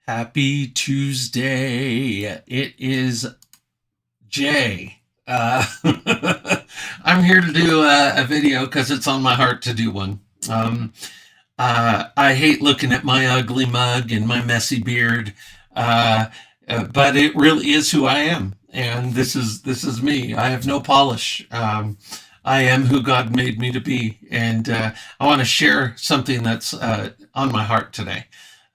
Happy Tuesday. It is Jay. I'm here to do a video because it's on my heart to do one. I hate looking at my ugly mug and my messy beard, but it really is who I am, and this is me. I have no polish. I am who God made me to be, and I want to share something that's on my heart today.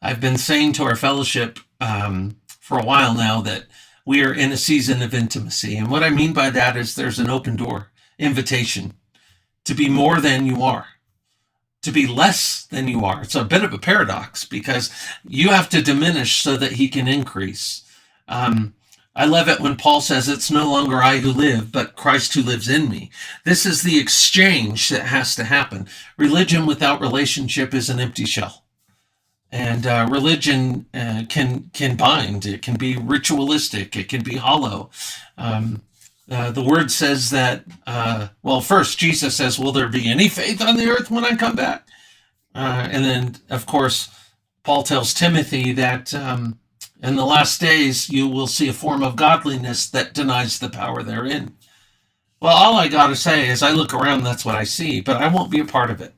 I've been saying to our fellowship for a while now that we are in a season of intimacy. And what I mean by that is there's an open door invitation to be more than you are, to be less than you are. It's a bit of a paradox because you have to diminish so that he can increase. I love it when Paul says, it's no longer I who live, but Christ who lives in me. This is the exchange that has to happen. Religion without relationship is an empty shell. And religion can bind. It can be ritualistic. It can be hollow. The word says that, first Jesus says, will there be any faith on the earth when I come back? And then, of course, Paul tells Timothy that in the last days you will see a form of godliness that denies the power therein. Well, all I got to say is I look around, that's what I see, but I won't be a part of it.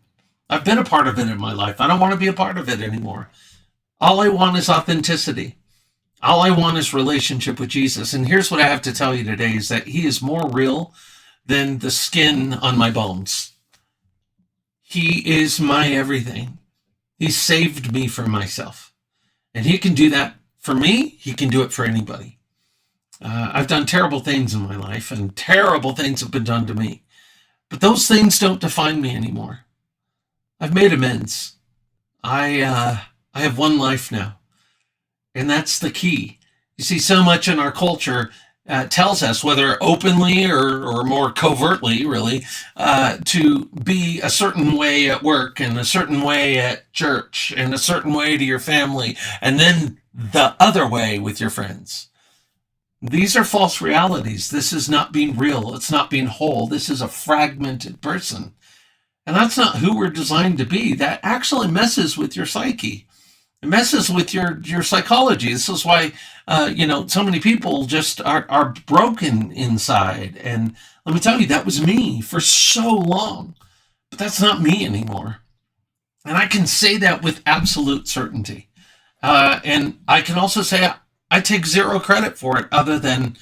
I've been a part of it in my life. I don't want to be a part of it anymore. All I want is authenticity. All I want is relationship with Jesus. And here's what I have to tell you today is that he is more real than the skin on my bones. He is my everything. He saved me from myself. And he can do that for me. He can do it for anybody. I've done terrible things in my life, and terrible things have been done to me. But those things don't define me anymore. I've made amends. I have one life now, and that's the key. You see, so much in our culture tells us, whether openly or more covertly, really, to be a certain way at work and a certain way at church and a certain way to your family, and then the other way with your friends. These are false realities. This is not being real. It's not being whole. This is a fragmented person. And that's not who we're designed to be. That actually messes with your psyche. It messes with your psychology. This is why, so many people just are broken inside. And let me tell you, that was me for so long. But that's not me anymore. And I can say that with absolute certainty. And I can also say I take zero credit for it other than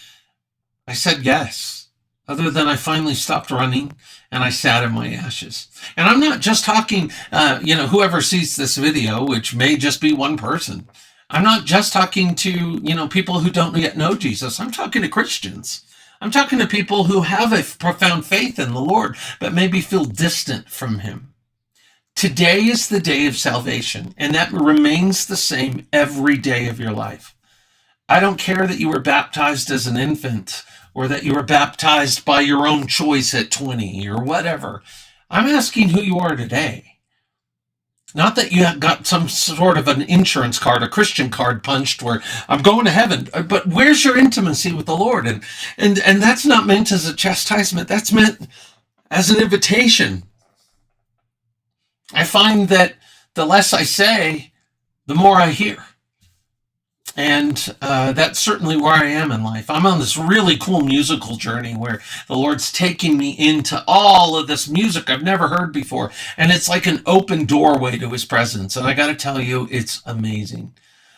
I said yes. Other than I finally stopped running and I sat in my ashes. And I'm not just talking, whoever sees this video, which may just be one person. I'm not just talking to, people who don't yet know Jesus. I'm talking to Christians. I'm talking to people who have a profound faith in the Lord, but maybe feel distant from him. Today is the day of salvation, and that remains the same every day of your life. I don't care that you were baptized as an infant, or that you were baptized by your own choice at 20 or whatever. I'm asking who you are today. Not that you got some sort of an insurance card, a Christian card punched where I'm going to heaven, but where's your intimacy with the Lord? And that's not meant as a chastisement. That's meant as an invitation. I find that the less I say, the more I hear. And that's certainly where I am in life. I'm on this really cool musical journey where the Lord's taking me into all of this music I've never heard before. And it's like an open doorway to his presence. And I got to tell you, it's amazing.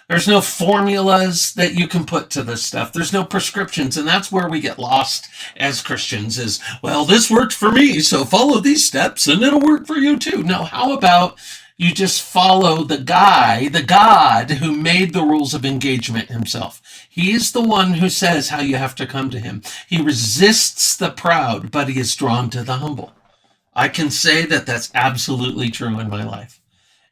There's no formulas that you can put to this stuff. There's no prescriptions. And that's where we get lost as Christians is, well, this worked for me, so follow these steps and it'll work for you too. No, how about you just follow the God who made the rules of engagement himself. He is the one who says how you have to come to him. He resists the proud, but he is drawn to the humble. I can say that that's absolutely true in my life.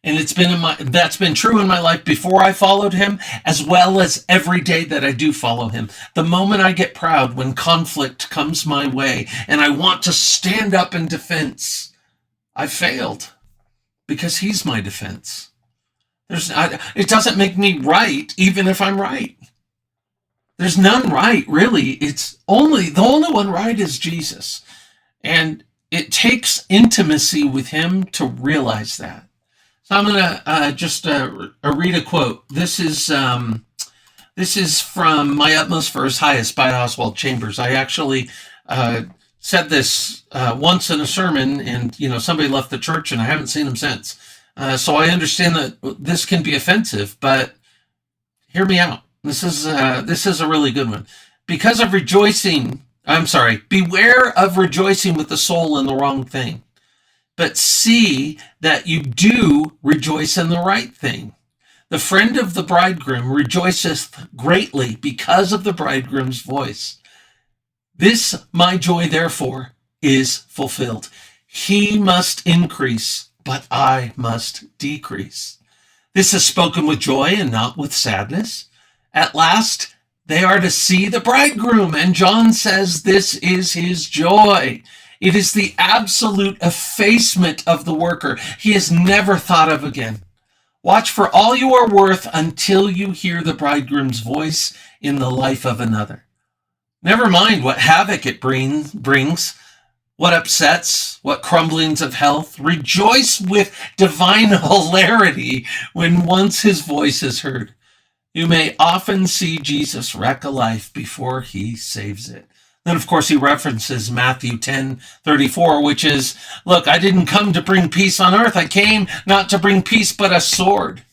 And that's been true in my life before I followed him, as well as every day that I do follow him. The moment I get proud, when conflict comes my way, and I want to stand up in defense, I failed. Because he's my defense. It doesn't make me right, even if I'm right. There's none right, really. The only one right is Jesus. And it takes intimacy with him to realize that. So I'm going to just read a quote. This is from My Utmost for His Highest by Oswald Chambers. I actually said this once in a sermon, and somebody left the church, and I haven't seen them since. So I understand that this can be offensive, but hear me out. This is a really good one. Because of rejoicing, I'm sorry. Beware of rejoicing with the soul in the wrong thing, but see that you do rejoice in the right thing. The friend of the bridegroom rejoiceth greatly because of the bridegroom's voice. This my joy, therefore, is fulfilled. He must increase, but I must decrease. This is spoken with joy and not with sadness. At last, they are to see the bridegroom, and John says this is his joy. It is the absolute effacement of the worker he is never thought of again. Watch for all you are worth until you hear the bridegroom's voice in the life of another. Never mind what havoc it brings, what upsets, what crumblings of health. Rejoice with divine hilarity when once his voice is heard. You may often see Jesus wreck a life before he saves it. Then, of course, he references Matthew 10:34, which is, look, I didn't come to bring peace on earth. I came not to bring peace, but a sword.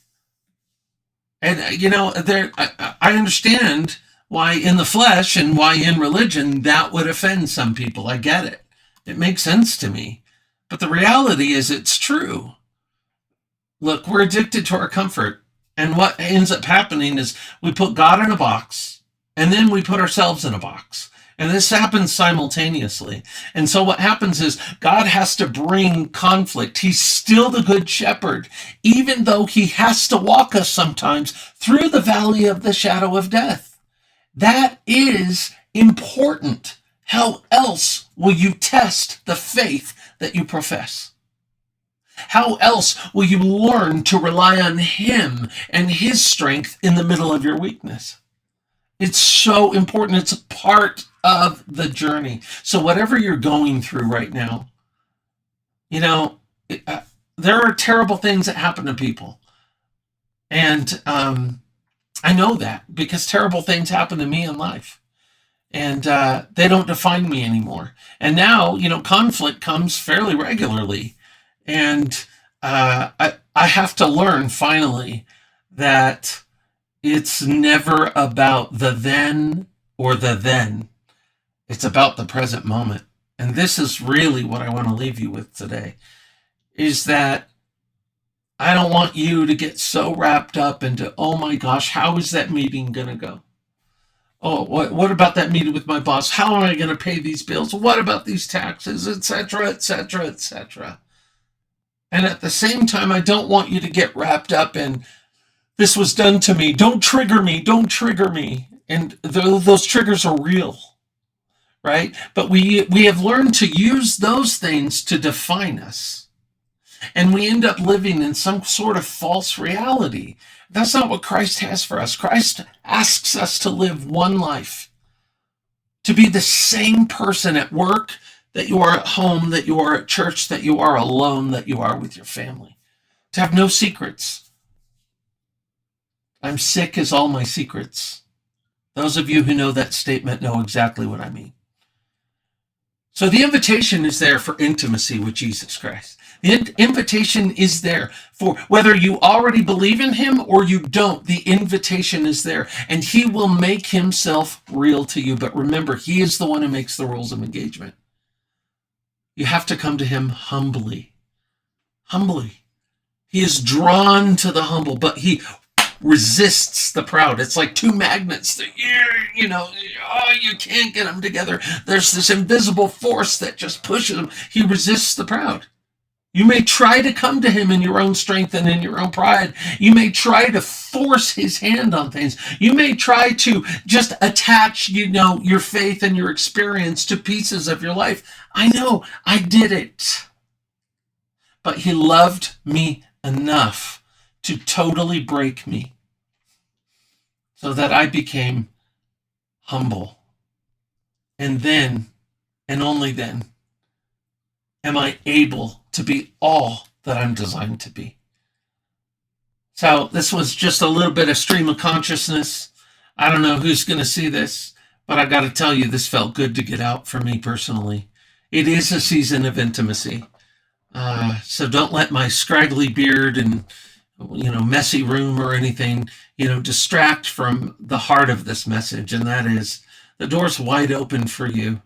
And, I understand why in the flesh and why in religion that would offend some people. I get it. It makes sense to me. But the reality is it's true. Look, we're addicted to our comfort. And what ends up happening is we put God in a box, and then we put ourselves in a box. And this happens simultaneously. And so what happens is God has to bring conflict. He's still the good shepherd, even though he has to walk us sometimes through the valley of the shadow of death. That is important. How else will you test the faith that you profess? How else will you learn to rely on him and his strength in the middle of your weakness? It's so important. It's a part of the journey. So whatever you're going through right now, there are terrible things that happen to people. And I know that because terrible things happen to me in life. And they don't define me anymore. And now, conflict comes fairly regularly. And I have to learn finally that it's never about the then or the then. It's about the present moment. And this is really what I want to leave you with today, is that I don't want you to get so wrapped up into, oh my gosh, how is that meeting going to go? Oh, what about that meeting with my boss? How am I going to pay these bills? What about these taxes, etc., etc., etc.? And at the same time, I don't want you to get wrapped up in, this was done to me. Don't trigger me. Don't trigger me. And those triggers are real, right? But we have learned to use those things to define us. And we end up living in some sort of false reality. That's not what Christ has for us. Christ asks us to live one life, to be the same person at work that you are at home, that you are at church, that you are alone, that you are with your family. To have no secrets. I'm sick as all my secrets. Those of you who know that statement know exactly what I mean. So the invitation is there for intimacy with Jesus Christ. The invitation is there for whether you already believe in him or you don't. The invitation is there, and he will make himself real to you. But remember, he is the one who makes the rules of engagement. You have to come to him humbly. Humbly. He is drawn to the humble, but he resists the proud. It's like two magnets that you can't get them together. There's this invisible force that just pushes them. He resists the proud. You may try to come to him in your own strength and in your own pride. You may try to force his hand on things. You may try to just attach, your faith and your experience to pieces of your life. I know, I did it. But he loved me enough to totally break me so that I became humble. And then, and only then, am I able to be all that I'm designed to be. So this was just a little bit of stream of consciousness. I don't know who's going to see this, but I got to tell you, this felt good to get out for me personally. It is a season of intimacy. So don't let my scraggly beard and messy room or anything distract from the heart of this message, and that is the door's wide open for you.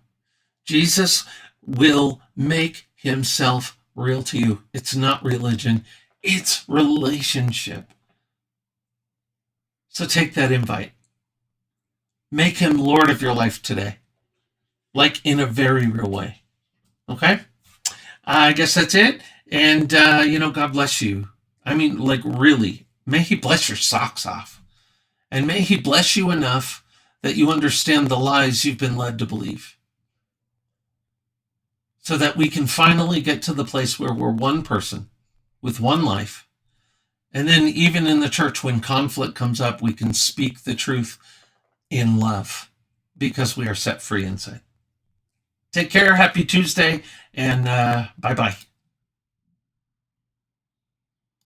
Jesus will make himself real to you. It's not religion, it's relationship. So take that invite. Make him Lord of your life today, like in a very real way. Okay? I guess that's it. And, God bless you. I mean, like, really, may he bless your socks off. And may he bless you enough that you understand the lies you've been led to believe. So that we can finally get to the place where we're one person with one life. And then even in the church, when conflict comes up, we can speak the truth in love because we are set free inside. Take care. Happy Tuesday. And bye-bye.